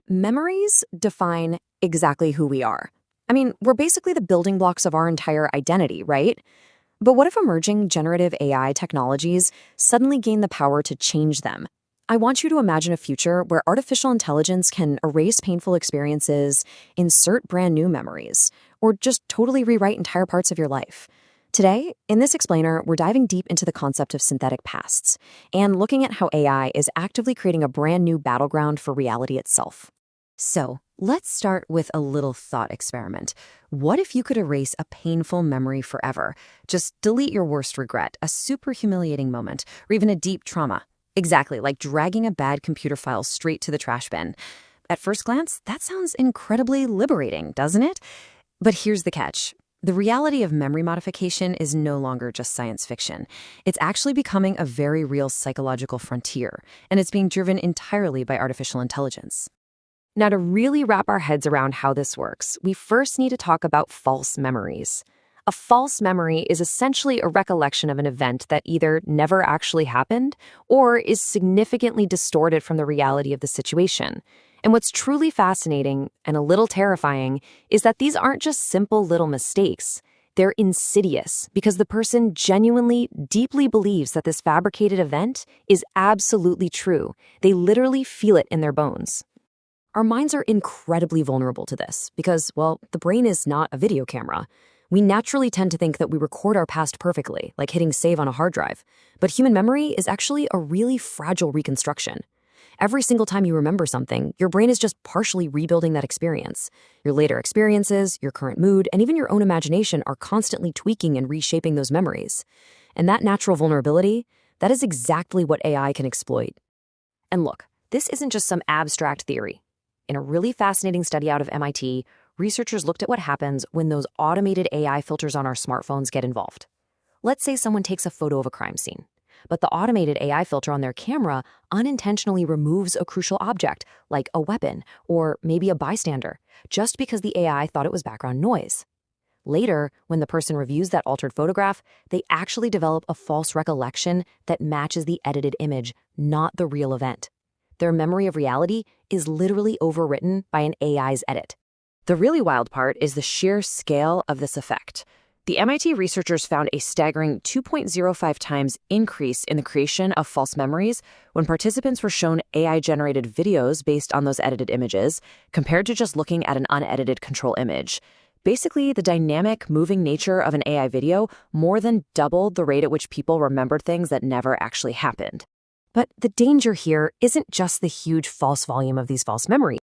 Memories define exactly who we are. I mean, we're basically the building blocks of our entire identity, right? But what if emerging generative AI technologies suddenly gain the power to change them? I want you to imagine a future where artificial intelligence can erase painful experiences, insert brand new memories, or just totally rewrite entire parts of your life. Today, in this explainer, we're diving deep into the concept of synthetic pasts and looking at how AI is actively creating a brand new battleground for reality itself. So, let's start with a little thought experiment. What if you could erase a painful memory forever? Just delete your worst regret, a super humiliating moment, or even a deep trauma. Exactly, like dragging a bad computer file straight to the trash bin. At first glance, that sounds incredibly liberating, doesn't it? But here's the catch. The reality of memory modification is no longer just science fiction. It's actually becoming a very real psychological frontier, and it's being driven entirely by artificial intelligence. Now, to really wrap our heads around how this works, we first need to talk about false memories. A false memory is essentially a recollection of an event that either never actually happened or is significantly distorted from the reality of the situation. And what's truly fascinating and a little terrifying is that these aren't just simple little mistakes. They're insidious because the person genuinely, deeply believes that this fabricated event is absolutely true. They literally feel it in their bones. Our minds are incredibly vulnerable to this because, well, the brain is not a video camera. We naturally tend to think that we record our past perfectly, like hitting save on a hard drive. But human memory is actually a really fragile reconstruction. Every single time you remember something, your brain is just partially rebuilding that experience. Your later experiences, your current mood, and even your own imagination are constantly tweaking and reshaping those memories. And that natural vulnerability, that is exactly what AI can exploit. And look, this isn't just some abstract theory. In a really fascinating study out of MIT, researchers looked at what happens when those automated AI filters on our smartphones get involved. Let's say someone takes a photo of a crime scene, but the automated AI filter on their camera unintentionally removes a crucial object, like a weapon or maybe a bystander, just because the AI thought it was background noise. Later, when the person reviews that altered photograph, they actually develop a false recollection that matches the edited image, not the real event. Their memory of reality is literally overwritten by an AI's edit. The really wild part is the sheer scale of this effect. The MIT researchers found a staggering 2.05 times increase in the creation of false memories when participants were shown AI-generated videos based on those edited images, compared to just looking at an unedited control image. Basically, the dynamic, moving nature of an AI video more than doubled the rate at which people remembered things that never actually happened. But the danger here isn't just the huge false volume of these false memories.